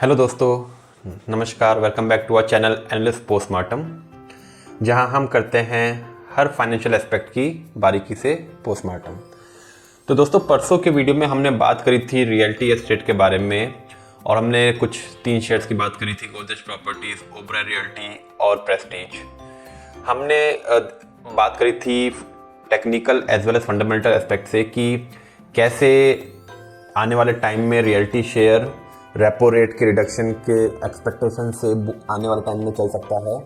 Hello दोस्तों, नमस्कार। Welcome back to our channel analyst postmortem, जहां हम करते हैं हर फाइनेंशियल एस्पेक्ट की बारीकी से पोस्टमार्टम। तो दोस्तों, परसों के वीडियो में हमने बात करी थी रियल्टी एस्टेट के बारे में और हमने कुछ 3 शेयर्स की बात करी थी, गोदरेज प्रॉपर्टीज, ओबराय रियल्टी और प्रेस्टीज। हमने बात करी थी technical as well as fundamental aspect से कि कैसे आने वाले टाइम में रियल्टी शेयर रेपो रेट के रिडक्शन के एक्सपेक्टेशन से आने वाले टाइम में चल सकता है।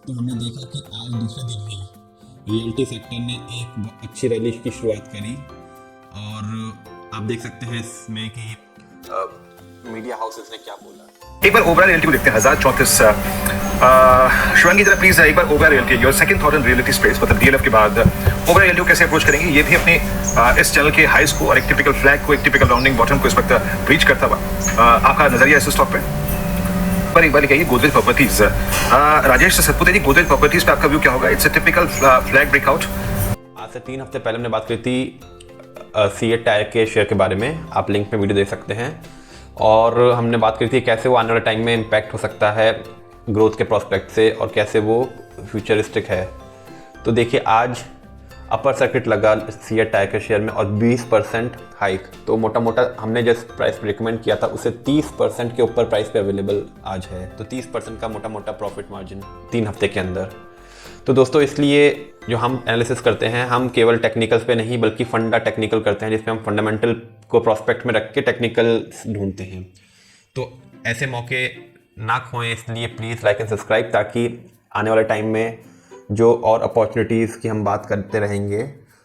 तो हमने देखा कि आज दूसरे दिन ही रियल्टी सेक्टर ने एक अच्छी रैली की शुरुआत करी और आप देख सकते हैं इसमें कि मीडिया हाउसेस ने क्या बोला। एक बार ओबराय रियल्टी को देखते हैं। 1034 शिवांगी जरा प्लीज एक बार Oberoi realty, your second thought in reality space, मतलब डीएलएफ के बाद ओबराय रियल्टी को कैसे अप्रोच करेंगे, ये भी अपने इस चैनल के हाईस को और एक टिपिकल फ्लैग को, एक टिपिकल राउंडिंग बॉटम को इस वक्त ब्रीच करता हुआ आपका नजरिया इस स्टॉक पे पर एक बार कहिए। गोदरेज प्रॉपर्टीज, राजेश सतपुते जी, गोदरेज प्रॉपर्टीज पे आपका व्यू क्या होगा? It's a typical flag breakout. आज से 3 हफ्ते पहले हमने बात की थी सीए टायर के शेयर के बारे में, आप लिंक में वीडियो देख सकते हैं। और हमने बात करी थी कैसे वो आने वाले टाइम में इम्पैक्ट हो सकता है ग्रोथ के प्रोस्पेक्ट से और कैसे वो फ्यूचरिस्टिक है। तो देखिए, आज अपर सर्किट लगा सीए टायर के शेयर में और 20% हाइक। तो मोटा मोटा हमने जिस प्राइस पे रिकमेंड किया था उससे 30% के ऊपर प्राइस पे अवेलेबल आज है। तो 30% का मोटा मोटा प्रॉफिट मार्जिन 3 हफ्ते के अंदर। तो दोस्तों, इसलिए जो हम एनालिसिस करते हैं, हम केवल टेक्निकल्स पे नहीं बल्कि फंडा टेक्निकल करते हैं, जिसमें हम फंडामेंटल को प्रोस्पेक्ट में रख के टेक्निकल ढूंढते हैं। तो ऐसे मौके ना खोएं, इसलिए प्लीज़ लाइक एंड सब्सक्राइब, ताकि आने वाले टाइम में जो और अपॉर्चुनिटीज़ की हम बात करते रहेंगे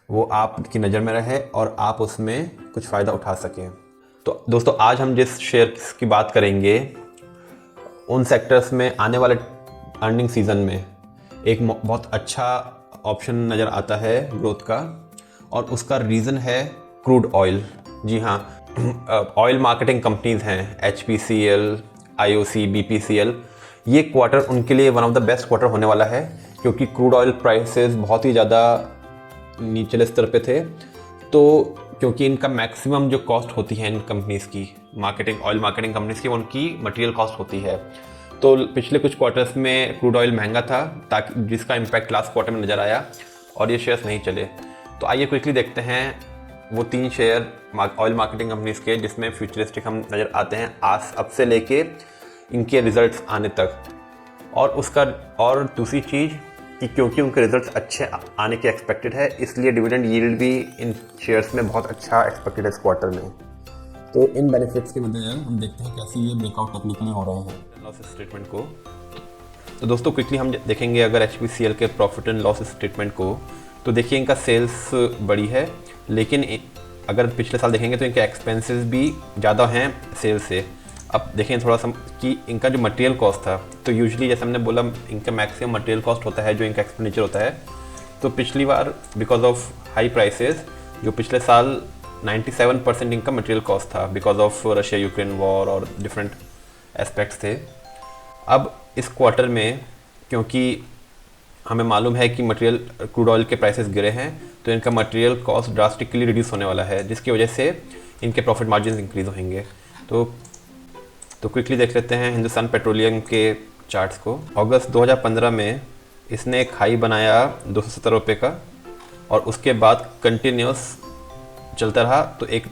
वो आपकी नज़र में रहे और आप उसमें कुछ फ़ायदा उठा सकें। तो दोस्तों, आज हम जिस शेयर की बात करेंगे उन सेक्टर्स में आने वाले अर्निंग सीजन में एक बहुत अच्छा ऑप्शन नज़र आता है ग्रोथ का, और उसका रीज़न है क्रूड ऑयल। जी हाँ, ऑयल मार्केटिंग कंपनीज हैं HPCL, IOC, BPCL। ये क्वार्टर उनके लिए one of the best quarter होने वाला है, क्योंकि क्रूड ऑयल प्राइसेस बहुत ही ज़्यादा नीचले स्तर पे थे। तो क्योंकि इनका मैक्सिमम जो कॉस्ट होती है इन कंपनीज़ की, ऑयल मार्केटिंग कंपनीज़ की, उनकी मटेरियल कॉस्ट होती है। तो पिछले कुछ क्वार्टर्स में क्रूड ऑयल महंगा था, ताकि जिसका इम्पैक्ट लास्ट क्वार्टर में नज़र आया और ये शेयर्स नहीं चले। तो आइए क्विकली देखते हैं वो 3 शेयर ऑयल मार्केटिंग कंपनीज़ के जिसमें फ्यूचरिस्टिक हम नज़र आते हैं आज अब से लेके इनके रिजल्ट्स आने तक। और दूसरी चीज़ कि क्योंकि उनके रिजल्ट्स अच्छे आने के एक्सपेक्टेड है, इसलिए डिविडेंड यील्ड भी इन शेयर्स में बहुत अच्छा एक्सपेक्टेड है इस क्वार्टर में। तो इन बेनिफिट्स के मद्देनजर हम देखते हैं कैसे ये ब्रेकआउट टेक्निकली हो रहे हैं लॉस स्टेटमेंट को। तो दोस्तों, क्विकली हम देखेंगे अगर HPCL के प्रॉफिट एंड लॉस स्टेटमेंट को, तो देखिए इनका सेल्स बड़ी है, लेकिन अगर पिछले साल देखेंगे तो इनके एक्सपेंसेस भी ज़्यादा हैं सेल्स से। अब देखें थोड़ा सा कि इनका जो मटेरियल कॉस्ट था, तो यूजुअली जैसे हमने बोला इनका मैक्सिमम मटेरियल कॉस्ट होता है जो इनका एक्सपेंडिचर होता है। तो पिछली बार बिकॉज ऑफ हाई प्राइसेस, जो पिछले साल 97% इनका मटेरियल कॉस्ट था because of Russia Ukraine war और डिफरेंट एस्पेक्ट्स थे। अब इस क्वार्टर में क्योंकि हमें मालूम है कि मटेरियल क्रूड ऑयल के प्राइसेस गिरे हैं, तो इनका मटेरियल कॉस्ट ड्रास्टिकली रिड्यूस होने वाला है, जिसकी वजह से इनके प्रॉफिट मार्जिन इंक्रीज होंगे। तो क्विकली देख लेते हैं हिंदुस्तान पेट्रोलियम के चार्ट्स को। अगस्त 2015 में इसने एक हाई बनाया 270 रुपये का, और उसके बाद कंटिन्यूस चलता रहा। तो एक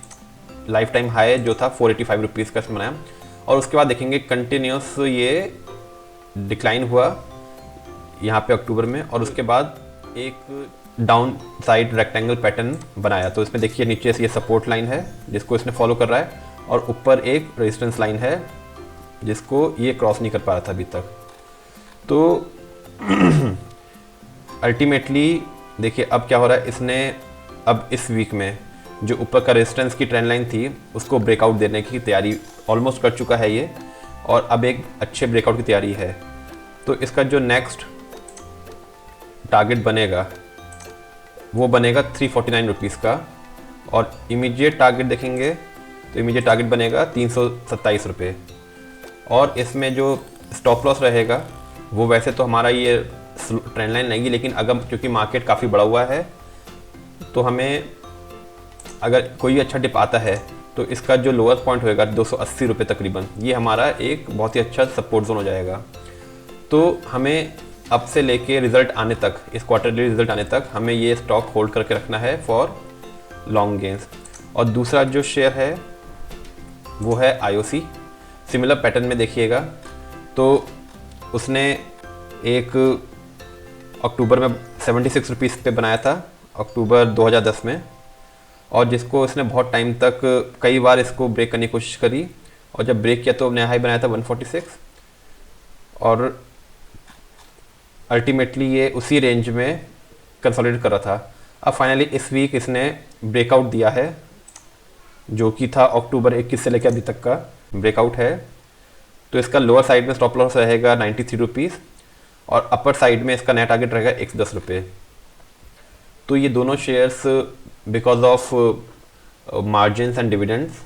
लाइफ टाइम हाई जो था 485 रुपीज़ का इसने बनाया, और उसके बाद देखेंगे कंटिन्यूस ये डिक्लाइन हुआ यहाँ पे अक्टूबर में, और उसके बाद एक डाउन साइड रेक्टेंगल पैटर्न बनाया। तो इसमें देखिए नीचे से ये सपोर्ट लाइन है जिसको इसने फॉलो कर रहा है, और ऊपर एक रेजिस्टेंस लाइन है जिसको ये क्रॉस नहीं कर पा रहा था अभी तक। तो अल्टीमेटली देखिए अब क्या हो रहा है, इसने अब इस वीक में जो ऊपर का रेजिस्टेंस की ट्रेंड लाइन थी उसको ब्रेकआउट देने की तैयारी ऑलमोस्ट कर चुका है ये, और अब एक अच्छे ब्रेकआउट की तैयारी है। तो इसका जो नेक्स्ट टारगेट बनेगा वो बनेगा 349 रुपीज़ का, और इमीडिएट टारगेट देखेंगे तो इमीडिएट टारगेट बनेगा 327 रुपये। और इसमें जो स्टॉप लॉस रहेगा वो वैसे तो हमारा ये ट्रेंड लाइन नहीं, लेकिन अगर क्योंकि मार्केट काफ़ी बड़ा हुआ है तो हमें अगर कोई अच्छा डिप आता है तो इसका जो लोअर पॉइंट होएगा 280 रुपये तकरीबन, ये हमारा एक बहुत ही अच्छा सपोर्ट जोन हो जाएगा। तो हमें अब से लेके रिज़ल्ट आने तक, इस क्वार्टरली रिज़ल्ट आने तक हमें ये स्टॉक होल्ड करके रखना है फॉर लॉन्ग गेंस। और दूसरा जो शेयर है वो है IOC। सिमिलर पैटर्न में देखिएगा तो उसने एक अक्टूबर में 76 रुपीज़ पे बनाया था, अक्टूबर 2010 में, और जिसको इसने बहुत टाइम तक कई बार इसको ब्रेक करने की कोशिश करी, और जब ब्रेक किया तो नया हाई बनाया था 146, और अल्टीमेटली ये उसी रेंज में कंसोलिडेट कर रहा था। अब फाइनली इस वीक इसने ब्रेकआउट दिया है, जो कि था अक्टूबर 21 से लेकर अभी तक का ब्रेकआउट है। तो इसका लोअर साइड में स्टॉप लॉस रहेगा 93 रुपीज़, और अपर साइड में इसका नया टारगेट रहेगा 110 रुपये। तो ये दोनों shares because of margins and dividends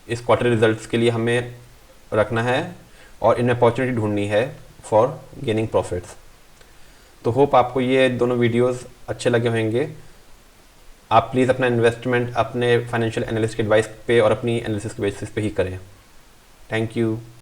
इस क्वार्टर रिजल्ट्स के लिए हमें रखना है, और इनमें अपॉर्चुनिटी ढूंढनी है फॉर गेनिंग प्रॉफिट्स। तो होप आपको ये दोनों वीडियोस अच्छे लगे होंगे। आप प्लीज़ अपना इन्वेस्टमेंट अपने फाइनेंशियल एनालिस्ट के एडवाइस पे और अपनी एनालिसिस के बेसिस पे ही करें। Thank you.